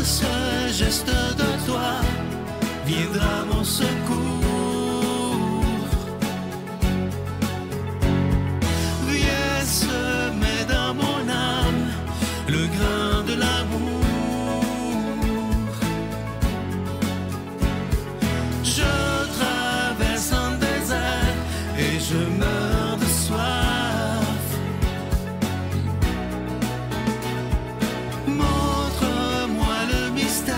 ce geste de toi viendra mon secours. Viens semer dans mon âme le grain de l'amour. Je traverse un désert et je meurs de soif. Montre-moi le mystère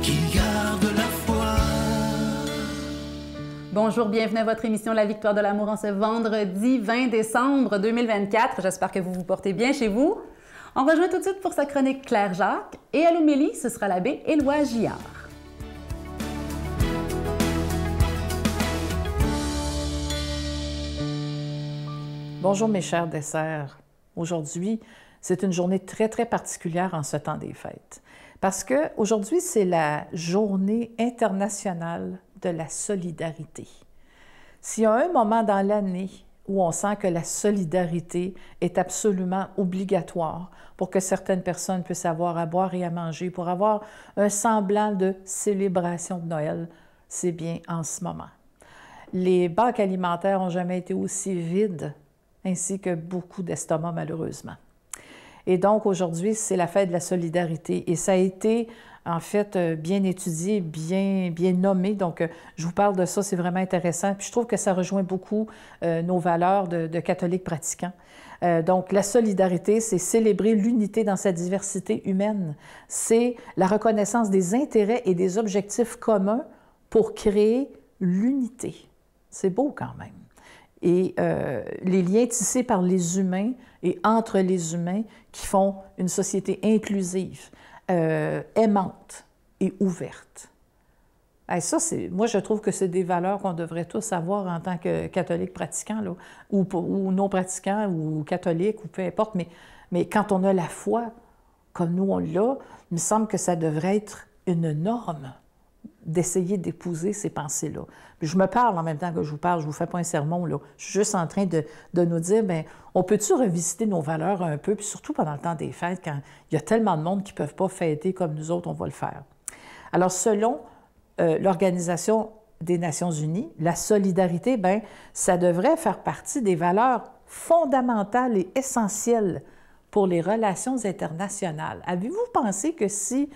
qui garde la foi. Bonjour, bienvenue à votre émission La Victoire de l'amour en ce vendredi 20 décembre 2024. J'espère que vous vous portez bien chez vous. On rejoint tout de suite pour sa chronique Claire Jacques et à l'homélie, ce sera l'abbé Éloi Gillard. Bonjour mes chers desserts. Aujourd'hui, c'est une journée très particulière en ce temps des fêtes. Parce qu'aujourd'hui, c'est la journée internationale de la solidarité. S'il y a un moment dans l'année où on sent que la solidarité est absolument obligatoire pour que certaines personnes puissent avoir à boire et à manger, pour avoir un semblant de célébration de Noël, c'est bien en ce moment. Les banques alimentaires n'ont jamais été aussi vides, ainsi que beaucoup d'estomacs, malheureusement. Et donc, aujourd'hui, c'est la fête de la solidarité. Et ça a été, en fait, bien étudié, bien nommé. Donc, je vous parle de ça, c'est vraiment intéressant. Puis, je trouve que ça rejoint beaucoup nos valeurs de catholiques pratiquants. Donc, la solidarité, c'est célébrer l'unité dans sa diversité humaine. C'est la reconnaissance des intérêts et des objectifs communs pour créer l'unité. C'est beau quand même. Et les liens tissés par les humains et entre les humains qui font une société inclusive, aimante et ouverte. Et ça, moi, je trouve que c'est des valeurs qu'on devrait tous avoir en tant que catholiques pratiquants, là, ou non pratiquants, ou catholiques, ou peu importe. Mais quand on a la foi, comme nous on l'a, il me semble que ça devrait être une norme d'essayer d'épouser ces pensées-là. Puis je me parle en même temps que je vous parle, je ne vous fais pas un sermon, là. Je suis juste en train de nous dire, bien, on peut-tu revisiter nos valeurs un peu, puis surtout pendant le temps des fêtes, quand il y a tellement de monde qui ne peuvent pas fêter comme nous autres, on va le faire. Alors, selon l'Organisation des Nations Unies, la solidarité, bien, ça devrait faire partie des valeurs fondamentales et essentielles pour les relations internationales. Avez-vous pensé que si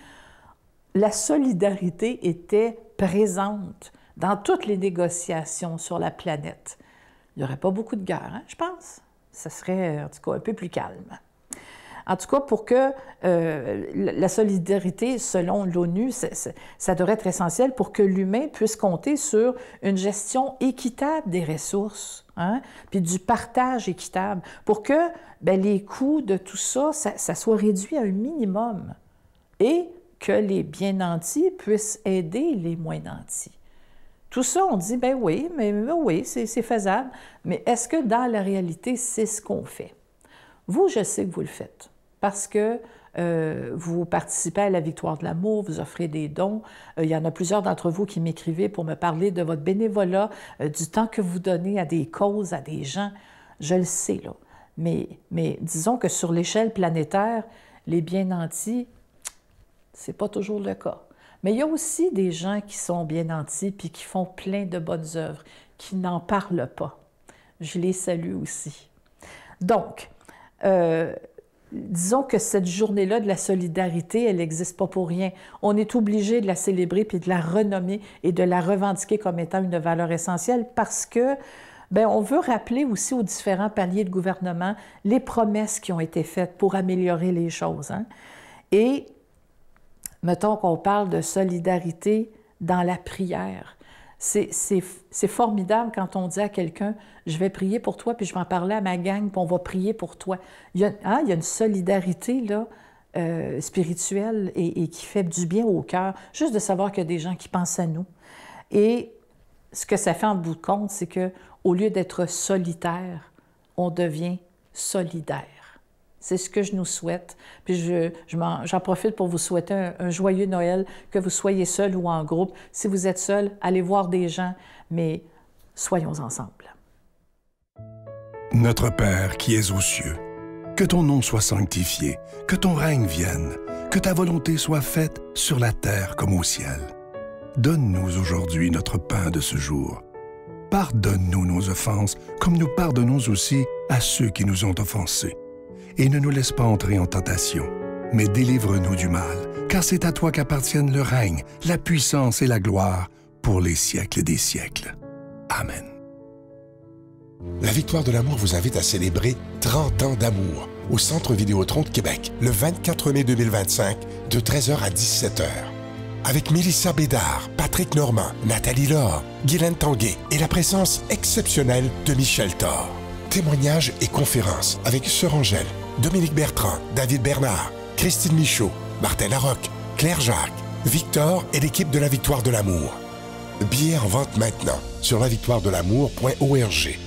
la solidarité était présente dans toutes les négociations sur la planète, il n'y aurait pas beaucoup de guerres, hein, je pense. Ça serait, en tout cas, un peu plus calme. En tout cas, pour que la solidarité, selon l'ONU, ça devrait être essentiel pour que l'humain puisse compter sur une gestion équitable des ressources, hein, puis du partage équitable, pour que bien, les coûts de tout ça, ça soit réduit à un minimum et que les bien nantis puissent aider les moins nantis. Tout ça, on dit, ben oui, oui, c'est faisable, mais est-ce que dans la réalité, c'est ce qu'on fait? Vous, je sais que vous le faites, parce que vous participez à la Victoire de l'amour, vous offrez des dons. Il y en a plusieurs d'entre vous qui m'écrivez pour me parler de votre bénévolat, du temps que vous donnez à des causes, à des gens. Je le sais, là. Mais disons que sur l'échelle planétaire, les bien nantis, c'est pas toujours le cas. Mais il y a aussi des gens qui sont bien nantis puis qui font plein de bonnes œuvres, qui n'en parlent pas. Je les salue aussi. Donc, disons que cette journée-là de la solidarité, elle n'existe pas pour rien. On est obligé de la célébrer puis de la renommer et de la revendiquer comme étant une valeur essentielle parce que bien, on veut rappeler aussi aux différents paliers de gouvernement les promesses qui ont été faites pour améliorer les choses, hein? Et mettons qu'on parle de solidarité dans la prière. C'est formidable quand on dit à quelqu'un « Je vais prier pour toi, puis je vais en parler à ma gang, puis on va prier pour toi. » Il y a une solidarité là, spirituelle et qui fait du bien au cœur, juste de savoir qu'il y a des gens qui pensent à nous. Et ce que ça fait en bout de compte, c'est qu'au lieu d'être solitaire, on devient solidaire. C'est ce que je nous souhaite. Puis j'en profite pour vous souhaiter un joyeux Noël, que vous soyez seul ou en groupe. Si vous êtes seul, allez voir des gens, mais soyons ensemble. Notre Père qui es aux cieux, que ton nom soit sanctifié, que ton règne vienne, que ta volonté soit faite sur la terre comme au ciel. Donne-nous aujourd'hui notre pain de ce jour. Pardonne-nous nos offenses, comme nous pardonnons aussi à ceux qui nous ont offensés. Et ne nous laisse pas entrer en tentation, mais délivre-nous du mal, car c'est à toi qu'appartiennent le règne, la puissance et la gloire pour les siècles des siècles. Amen. La Victoire de l'amour vous invite à célébrer 30 ans d'amour au Centre Vidéotron de Québec, le 24 mai 2025, de 13h à 17h. Avec Mélissa Bédard, Patrick Normand, Nathalie Laure, Guylaine Tanguay et la présence exceptionnelle de Michel Thor. Témoignages et conférences avec Sœur Angèle, Dominique Bertrand, David Bernard, Christine Michaud, Martin Larocque, Claire Jacques, Victor et l'équipe de la Victoire de l'amour. Billets en vente maintenant sur lavictoiredelamour.org.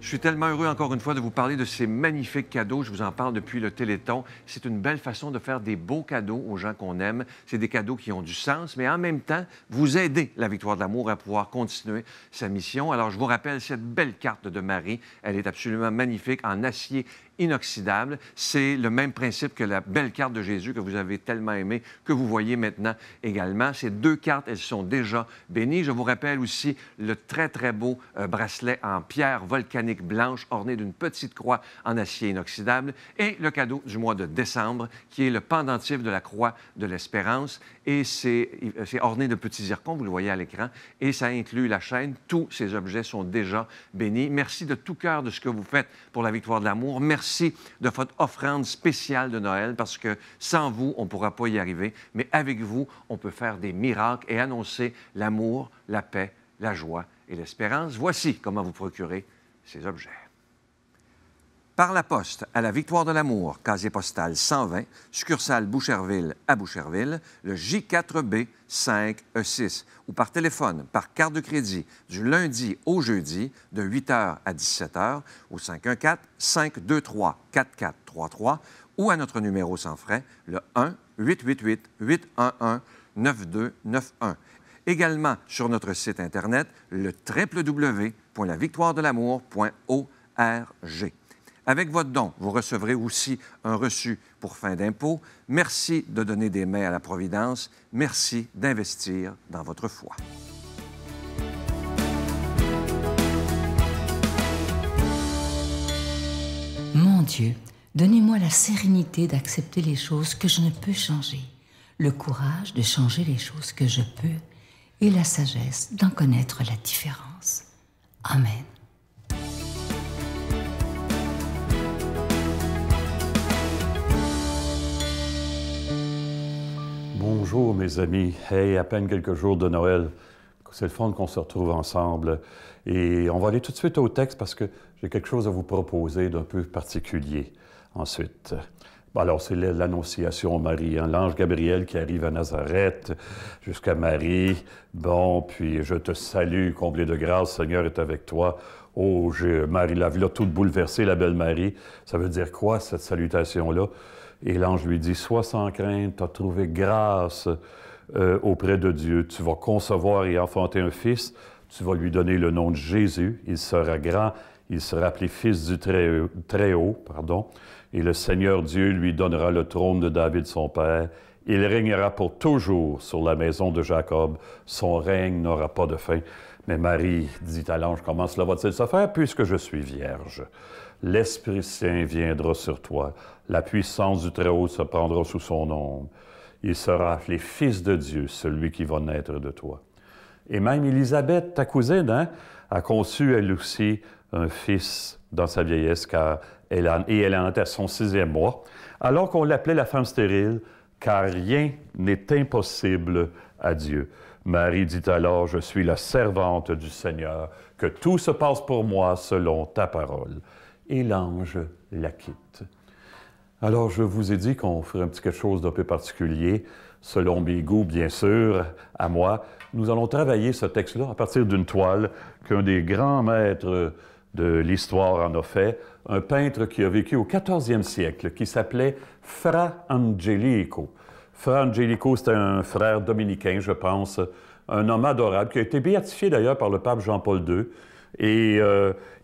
Je suis tellement heureux, encore une fois, de vous parler de ces magnifiques cadeaux. Je vous en parle depuis le Téléthon. C'est une belle façon de faire des beaux cadeaux aux gens qu'on aime. C'est des cadeaux qui ont du sens, mais en même temps, vous aidez la Victoire de l'amour à pouvoir continuer sa mission. Alors, je vous rappelle cette belle carte de Marie. Elle est absolument magnifique, en acier inoxydable. C'est le même principe que la belle carte de Jésus que vous avez tellement aimée, que vous voyez maintenant également. Ces deux cartes, elles sont déjà bénies. Je vous rappelle aussi le très, très beau bracelet en pierre volcanique blanche orné d'une petite croix en acier inoxydable et le cadeau du mois de décembre qui est le pendentif de la croix de l'Espérance et c'est orné de petits zircons, vous le voyez à l'écran, et ça inclut la chaîne. Tous ces objets sont déjà bénis. Merci de tout cœur de ce que vous faites pour la Victoire de l'amour. Merci de votre offrande spéciale de Noël parce que sans vous, on ne pourra pas y arriver, mais avec vous, on peut faire des miracles et annoncer l'amour, la paix, la joie et l'espérance. Voici comment vous procurer ces objets. Par la poste à la Victoire de l'amour, casier postal 120, succursale Boucherville à Boucherville, le J4B 5E6, ou par téléphone, par carte de crédit, du lundi au jeudi, de 8h à 17h, au 514-523-4433, ou à notre numéro sans frais, le 1-888-811-9291. Également sur notre site Internet, le www.lavictoiredelamour.org. Avec votre don, vous recevrez aussi un reçu pour fin d'impôt. Merci de donner des mains à la Providence. Merci d'investir dans votre foi. Mon Dieu, donnez-moi la sérénité d'accepter les choses que je ne peux changer, le courage de changer les choses que je peux et la sagesse d'en connaître la différence. Amen. Bonjour mes amis. Hey, à peine quelques jours de Noël. C'est le fun qu'on se retrouve ensemble. Et on va aller tout de suite au texte parce que j'ai quelque chose à vous proposer d'un peu particulier ensuite. Bon, alors, c'est l'Annonciation Marie, hein, l'ange Gabriel qui arrive à Nazareth jusqu'à Marie. Bon, puis je te salue, comblée de grâce, Seigneur est avec toi. Oh, Marie l'a toute bouleversée, la belle Marie. Ça veut dire quoi, cette salutation-là? Et l'ange lui dit, sois sans crainte, tu as trouvé grâce auprès de Dieu. Tu vas concevoir et enfanter un fils. Tu vas lui donner le nom de Jésus. Il sera grand. Il sera appelé fils du Très-Haut. Et le Seigneur Dieu lui donnera le trône de David, son père. Il régnera pour toujours sur la maison de Jacob. Son règne n'aura pas de fin. Mais Marie dit à l'ange, comment cela va-t-il se faire puisque je suis vierge? L'Esprit Saint viendra sur toi. La puissance du Très-Haut se prendra sous son ombre. Il sera appelé Fils de Dieu, celui qui va naître de toi. Et même Élisabeth, ta cousine, a conçu elle aussi un fils dans sa vieillesse, car elle est à son 6e mois, alors qu'on l'appelait la femme stérile, car rien n'est impossible à Dieu. Marie dit alors, je suis la servante du Seigneur, que tout se passe pour moi selon ta parole. Et l'ange la quitte. Alors, je vous ai dit qu'on ferait un petit quelque chose d'un peu particulier, selon mes goûts, bien sûr, à moi. Nous allons travailler ce texte-là à partir d'une toile qu'un des grands maîtres de l'histoire en a fait, un peintre qui a vécu au 14e siècle, qui s'appelait Fra Angelico. Fra Angelico, c'était un frère dominicain, je pense, un homme adorable, qui a été béatifié d'ailleurs par le pape Jean-Paul II. Et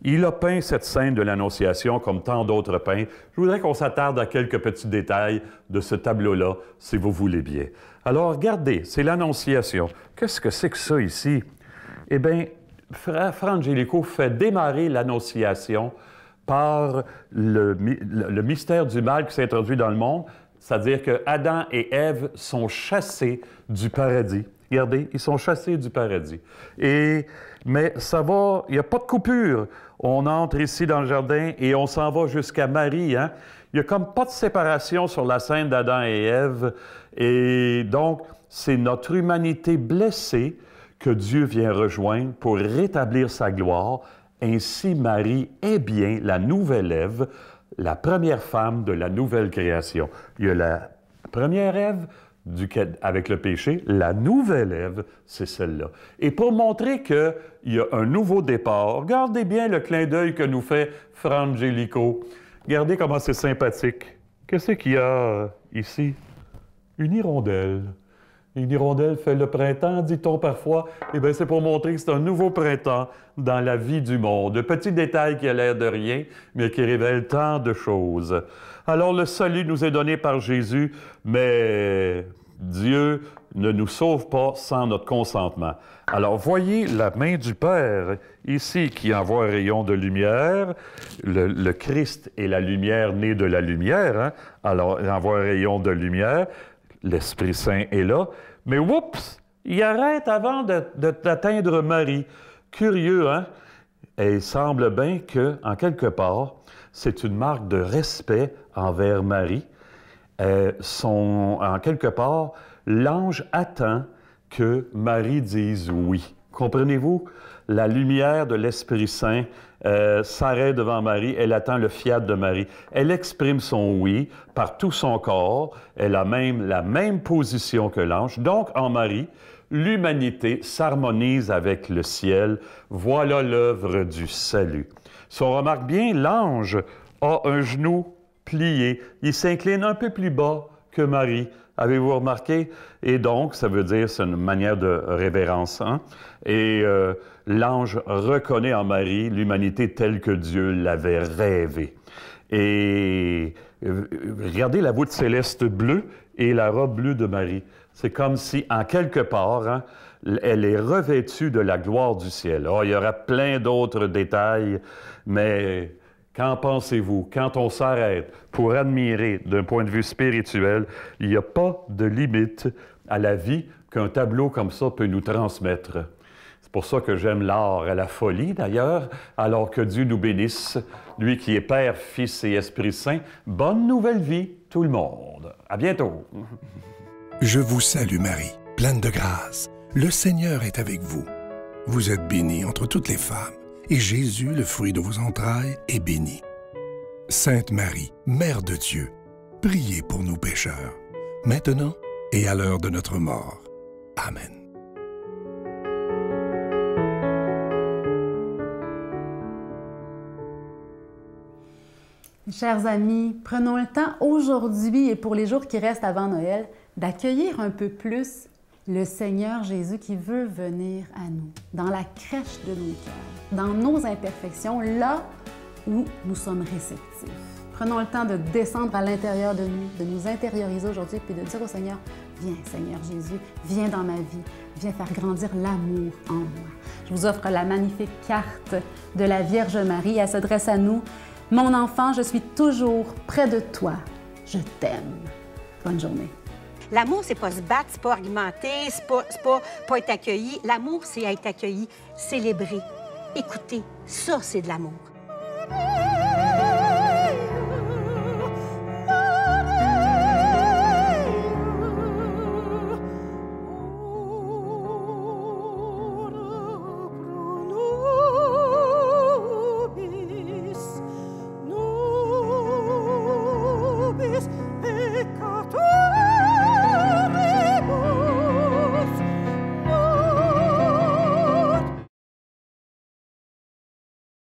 il a peint cette scène de l'Annonciation comme tant d'autres peints. Je voudrais qu'on s'attarde à quelques petits détails de ce tableau-là, si vous voulez bien. Alors, regardez, c'est l'Annonciation. Qu'est-ce que c'est que ça ici? Eh bien, Fra Angelico fait démarrer l'Annonciation par le mystère du mal qui s'est introduit dans le monde, c'est-à-dire que Adam et Ève sont chassés du paradis. Regardez, ils sont chassés du paradis. Mais ça va, il n'y a pas de coupure. On entre ici dans le jardin et on s'en va jusqu'à Marie. Hein? Il n'y a comme pas de séparation sur la scène d'Adam et Ève. Et donc, c'est notre humanité blessée que Dieu vient rejoindre pour rétablir sa gloire. Ainsi, Marie est bien la nouvelle Ève, la première femme de la nouvelle création. Il y a la première Ève avec le péché, la nouvelle Ève, c'est celle-là. Et pour montrer qu'il y a un nouveau départ, regardez bien le clin d'œil que nous fait Fra Angelico. Regardez comment c'est sympathique. Qu'est-ce qu'il y a ici? Une hirondelle. Une hirondelle fait le printemps, dit-on parfois. Eh bien, c'est pour montrer que c'est un nouveau printemps dans la vie du monde. Petit détail qui a l'air de rien, mais qui révèle tant de choses. Alors, le salut nous est donné par Jésus, mais Dieu ne nous sauve pas sans notre consentement. Alors, voyez la main du Père ici qui envoie un rayon de lumière. Le Christ est la lumière née de la lumière. Hein? Alors, il envoie un rayon de lumière. L'Esprit Saint est là, mais oups, il arrête avant d'atteindre Marie. Curieux, hein? Et il semble bien qu'en quelque part, c'est une marque de respect envers Marie. En quelque part, l'ange attend que Marie dise oui. Comprenez-vous? La lumière de l'Esprit Saint s'arrête devant Marie, elle attend le fiat de Marie. Elle exprime son oui par tout son corps, elle a même la même position que l'ange. Donc, en Marie, l'humanité s'harmonise avec le ciel. Voilà l'œuvre du salut. Si on remarque bien, l'ange a un genou plié. Il s'incline un peu plus bas que Marie. Avez-vous remarqué? Et donc, ça veut dire, c'est une manière de révérence. Hein? Et l'ange reconnaît en Marie l'humanité telle que Dieu l'avait rêvée. Et regardez la voûte céleste bleue et la robe bleue de Marie. C'est comme si, en quelque part, hein, elle est revêtue de la gloire du ciel. Oh, il y aura plein d'autres détails, mais qu'en pensez-vous? Quand on s'arrête pour admirer d'un point de vue spirituel, il n'y a pas de limite à la vie qu'un tableau comme ça peut nous transmettre. C'est pour ça que j'aime l'art à la folie, d'ailleurs, alors que Dieu nous bénisse, lui qui est Père, Fils et Esprit Saint. Bonne nouvelle vie, tout le monde. À bientôt. Je vous salue Marie, pleine de grâce. Le Seigneur est avec vous. Vous êtes bénie entre toutes les femmes, et Jésus, le fruit de vos entrailles, est béni. Sainte Marie, Mère de Dieu, priez pour nous pécheurs, maintenant et à l'heure de notre mort. Amen. Chers amis, prenons le temps aujourd'hui et pour les jours qui restent avant Noël d'accueillir un peu plus le Seigneur Jésus qui veut venir à nous, dans la crèche de nos cœurs, dans nos imperfections, là où nous sommes réceptifs. Prenons le temps de descendre à l'intérieur de nous intérioriser aujourd'hui, puis de dire au Seigneur, viens Seigneur Jésus, viens dans ma vie, viens faire grandir l'amour en moi. Je vous offre la magnifique carte de la Vierge Marie. Elle s'adresse à nous. Mon enfant, je suis toujours près de toi. Je t'aime. Bonne journée. L'amour, c'est pas se battre, c'est pas argumenter, c'est pas être accueilli. L'amour, c'est être accueilli, célébrer, écouter. Ça, c'est de l'amour.